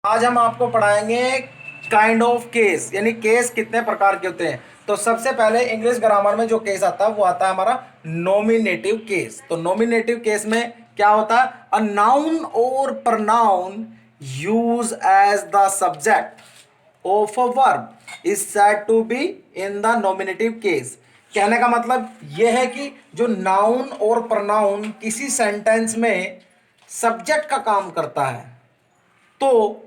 आज हम आपको पढ़ाएंगे काइंड ऑफ केस, यानी केस कितने प्रकार के होते हैं। तो सबसे पहले इंग्लिश ग्रामर में जो केस आता है वो आता है हमारा नॉमिनेटिव केस। तो नॉमिनेटिव केस में क्या होता है? अ नाउन और pronoun use as the subject of a verb is said to be in the nominative case. कहने का मतलब यह है कि जो नाउन और प्रनाउन किसी सेंटेंस में सब्जेक्ट का काम करता है तो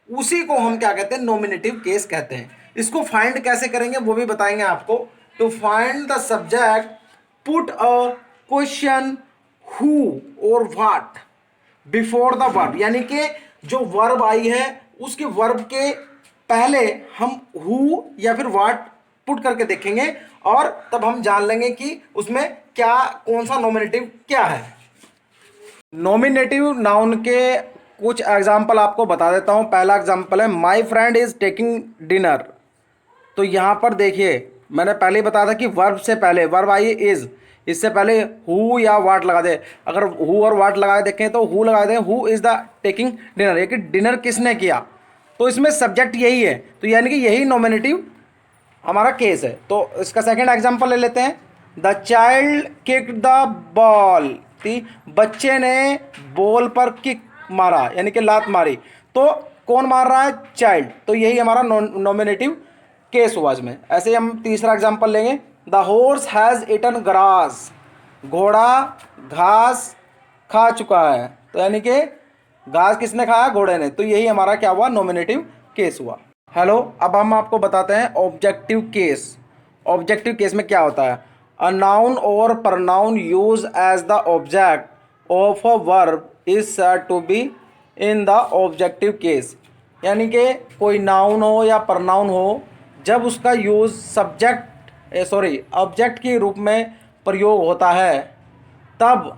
उसी को हम क्या कहते हैं? नॉमिनेटिव केस कहते हैं। इसको फाइंड कैसे करेंगे वो भी बताएंगे आपको। To find the subject, put a question who और व्हाट बिफोर द वर्ब, यानी कि जो वर्ब आई है उसके वर्ब के पहले हम हु या फिर व्हाट पुट करके देखेंगे और तब हम जान लेंगे कि उसमें क्या, कौन सा नॉमिनेटिव क्या है। नॉमिनेटिव नाउन के कुछ एग्जाम्पल आपको बता देता हूं। पहला एग्जाम्पल है my friend is taking dinner. तो यहां पर देखिए, मैंने पहले ही बताया था कि वर्ब से पहले वर्ब आई इज, इससे पहले हु या वाट लगा दे। अगर हु और वाट लगाए देखें तो हु लगा दें, who is the taking dinner, ये कि डिनर किसने किया। तो इसमें सब्जेक्ट यही है, तो यानी कि यही नॉमिनेटिव हमारा केस है। तो इसका सेकंड एग्जांपल ले लेते हैं। The child kick the ball, बच्चे ने बॉल पर किक मारा यानी कि लात मारी। तो कौन मार रहा है? चाइल्ड। तो यही हमारा नॉमिनेटिव केस हुआ इसमें। ऐसे ही हम तीसरा एग्जांपल लेंगे। The horse has eaten grass, घोड़ा घास खा चुका है। तो यानी कि घास किसने खाया? घोड़े ने। तो यही हमारा क्या हुआ? नॉमिनेटिव केस हुआ। हेलो, अब हम आपको बताते हैं ऑब्जेक्टिव केस। ऑब्जेक्टिव केस में क्या होता है? अ नाउन और pronoun use as the object of a verb is said to be in the objective case. यानी कि कोई नाउन हो या प्रनाउन हो, जब उसका यूज ऑब्जेक्ट के रूप में प्रयोग होता है, तब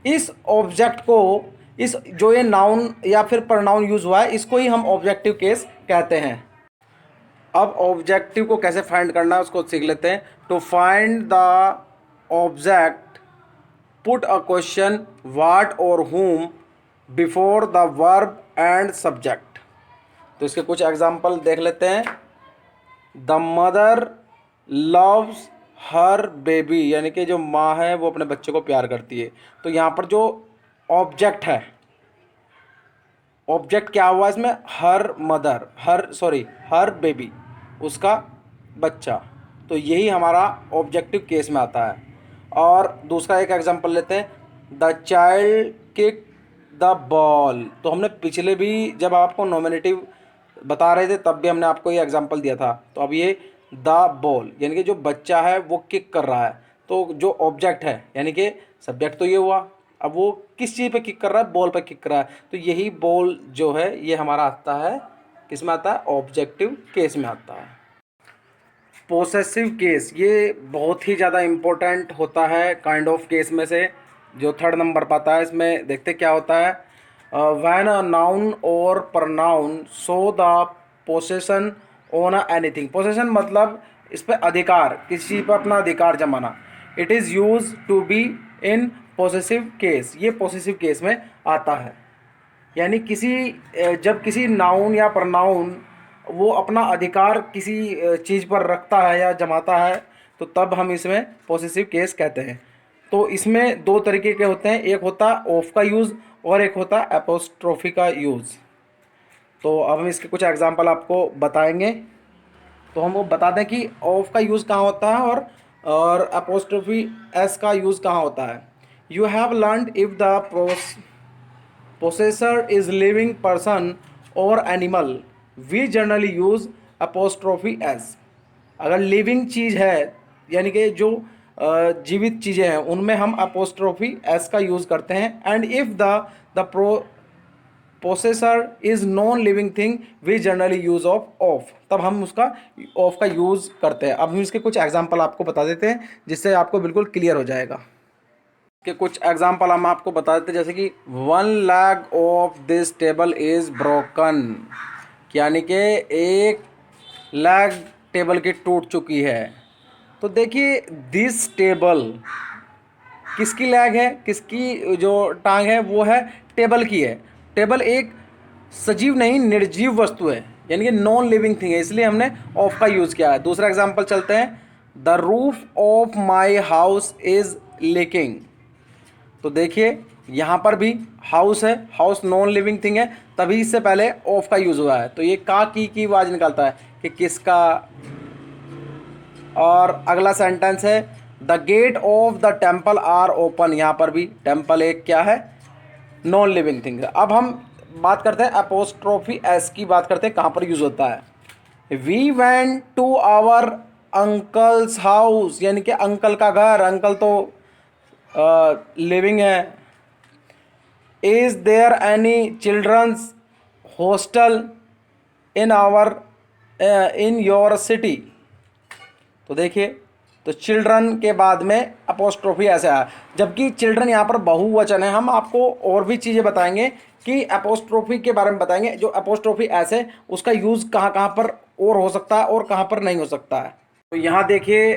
इस ऑब्जेक्ट को, इस जो ये नाउन या फिर प्रनाउन यूज हुआ है, इसको ही हम ऑब्जेक्टिव केस कहते हैं। अब ऑब्जेक्टिव को कैसे फाइंड करना है उसको सीख लेते हैं। To find the object, put a question what और whom before the verb and subject. तो इसके कुछ एग्जाम्पल देख लेते हैं। The mother loves her baby, यानी कि जो माँ है वो अपने बच्चे को प्यार करती है। तो यहाँ पर जो ऑब्जेक्ट है, ऑब्जेक्ट क्या हुआ इसमें? हर मदर, हर बेबी, उसका बच्चा। तो यही हमारा ऑब्जेक्टिव केस में आता है। और दूसरा एक एग्जांपल लेते हैं। The child kick the ball. तो हमने पिछले भी जब आपको नॉमिनेटिव बता रहे थे तब भी हमने आपको ये एग्जांपल दिया था। तो अब ये द बॉल, यानी कि जो बच्चा है वो किक कर रहा है। तो जो ऑब्जेक्ट है, यानी कि सब्जेक्ट तो ये हुआ, अब वो किस चीज़ पे किक कर रहा है? बॉल पे किक कर रहा है। तो यही बॉल जो है ये हमारा आता है, किस में आता है? ऑब्जेक्टिव केस में आता है। पोसेसिव केस ये बहुत ही ज़्यादा इम्पोर्टेंट होता है काइंड ऑफ केस में से, जो थर्ड नंबर पाता है। इसमें देखते क्या होता है। व्हेन अ नाउन और pronoun show the possession on anything. Possession मतलब इस पर अधिकार, किसी चीज़ पर अपना अधिकार जमाना। It is use to be in possessive case, ये पोसेसिव केस में आता है। यानी जब किसी नाउन या प्रनाउन वो अपना अधिकार किसी चीज़ पर रखता है या जमाता है, तो तब हम इसमें पॉसेसिव केस कहते हैं। तो इसमें दो तरीके के होते हैं, एक होता है ऑफ का यूज़ और एक होता है एपोस्ट्रोफी का यूज़। तो अब हम इसके कुछ एग्जांपल आपको बताएंगे। तो हम वो बता दें कि ऑफ का यूज़ कहाँ होता है और एपोस्ट्रोफी एस का यूज़ कहाँ होता है। You have learned if the possessor is living person or animal, we generally use apostrophe s। अगर लिविंग चीज़ है, यानी कि जो जीवित चीज़ें हैं, उनमें हम अपोस्ट्रोफी एस का यूज़ करते हैं। And if the possessor is non living thing we generally use of, तब हम उसका ऑफ का यूज़ करते हैं। अब हम इसके कुछ एग्जांपल आपको बता देते हैं जिससे आपको बिल्कुल क्लियर हो जाएगा। के कुछ एग्जांपल हम आपको बता देते हैं, जैसे कि one leg of this table is broken, यानी कि एक लेग टेबल की टूट चुकी है। तो देखिए, दिस टेबल किसकी लेग है, किसकी जो टांग है वो है टेबल की है। टेबल एक सजीव नहीं, निर्जीव वस्तु है, यानी कि नॉन लिविंग थिंग है, इसलिए हमने ऑफ का यूज़ किया है। दूसरा एग्जाम्पल चलते हैं, the roof of my house is leaking. तो देखिए यहाँ पर भी हाउस है, हाउस नॉन लिविंग थिंग है, तभी इससे पहले ऑफ का यूज़ हुआ है, तो ये का की आवाज़ निकालता है कि किसका। और अगला सेंटेंस है, the gate of the temple are open. यहाँ पर भी टेम्पल एक क्या है, नॉन लिविंग थिंग है। अब हम बात करते हैं अपोस्ट्रोफी एस की, बात करते हैं कहाँ पर यूज़ होता है। We went to our uncle's house, यानी कि अंकल का घर, अंकल तो लिविंग है। Is there any children's hostel in our in your city. तो देखिए, तो चिल्ड्रन के बाद में अपोस्ट्रोफी ऐसे आया, जबकि चिल्ड्रन यहाँ पर बहुवचन है। हम आपको और भी चीज़ें बताएंगे कि अपोस्ट्रोफी के बारे में बताएंगे, जो अपोस्ट्रोफी ऐसे उसका यूज़ कहाँ कहाँ पर और हो सकता है और कहाँ पर नहीं हो सकता है। तो यहाँ देखिए,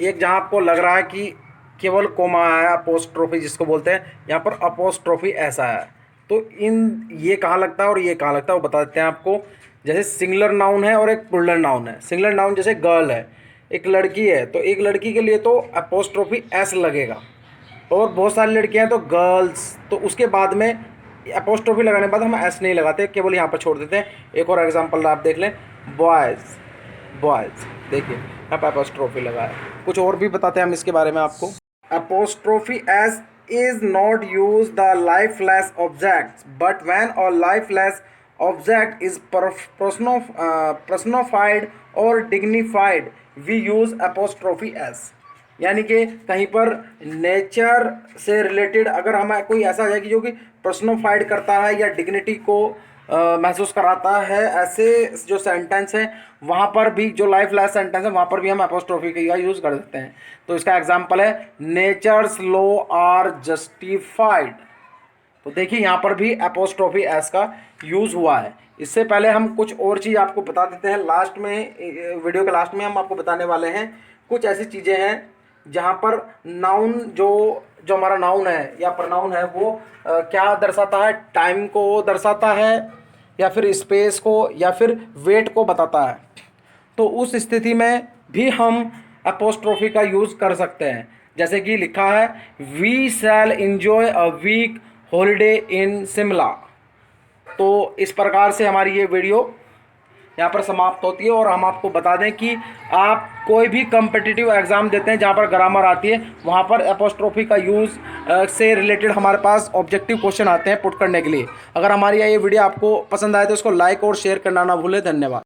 एक जहाँ आपको लग रहा है कि केवल कोमा है, अपोस्ट्रोफी जिसको बोलते हैं, यहाँ पर अपोस्ट्रोफी ऐसा है। तो इन ये कहाँ लगता है और ये कहाँ लगता है वो बता देते हैं आपको। जैसे सिंगुलर नाउन है और एक प्लूरल नाउन है। सिंगुलर नाउन जैसे गर्ल है, एक लड़की है, तो एक लड़की के लिए तो अपोस्ट्रोफी एस लगेगा, और बहुत सारी लड़कियां हैं तो गर्ल्स, तो उसके बाद में अपोस्ट्रोफी लगाने के बाद हम एस नहीं लगाते, केवल यहाँ पर छोड़ देते हैं। एक और एग्जांपल आप देख लें, बॉयज़, बॉयज़, देखिए यहाँ पर अपोस्ट्रोफी लगा है। कुछ और भी बताते हैं हम इसके बारे में आपको। Apostrophe S is not use the lifeless object, but when a lifeless object is personified और dignified we use apostrophe S. यानी कि कहीं पर नेचर से रिलेटेड अगर हमें कोई ऐसा है कि जो कि पर्सनोफाइड करता है या डिग्निटी को महसूस कराता है, ऐसे जो सेंटेंस है वहाँ पर भी, जो लाइफ लेस सेंटेंस है वहाँ पर भी हम अपोस्ट्रोफी का यूज़ कर सकते हैं। तो इसका एग्जांपल है, नेचर्स लॉ आर जस्टिफाइड। तो देखिए यहाँ पर भी अपोस्ट्रोफी एस का यूज़ हुआ है। इससे पहले हम कुछ और चीज़ आपको बता देते हैं। लास्ट में, वीडियो के लास्ट में हम आपको बताने वाले हैं कुछ ऐसी चीज़ें हैं जहाँ पर नाउन जो हमारा नाउन है या प्रनाउन है वो क्या दर्शाता है, टाइम को दर्शाता है या फिर स्पेस को या फिर वेट को बताता है। तो उस स्थिति में भी हम अपोस्ट्रोफी का यूज़ कर सकते हैं। जैसे कि लिखा है, we shall enjoy a week holiday in Shimla. तो इस प्रकार से हमारी ये वीडियो यहाँ पर समाप्त होती है। और हम आपको बता दें कि आप कोई भी कम्पिटिटिव एग्ज़ाम देते हैं जहाँ पर ग्रामर आती है, वहाँ पर अपोस्ट्रोफी का यूज़ से रिलेटेड हमारे पास ऑब्जेक्टिव क्वेश्चन आते हैं पुट करने के लिए। अगर हमारी ये वीडियो आपको पसंद आए तो इसको लाइक और शेयर करना ना भूलें। धन्यवाद।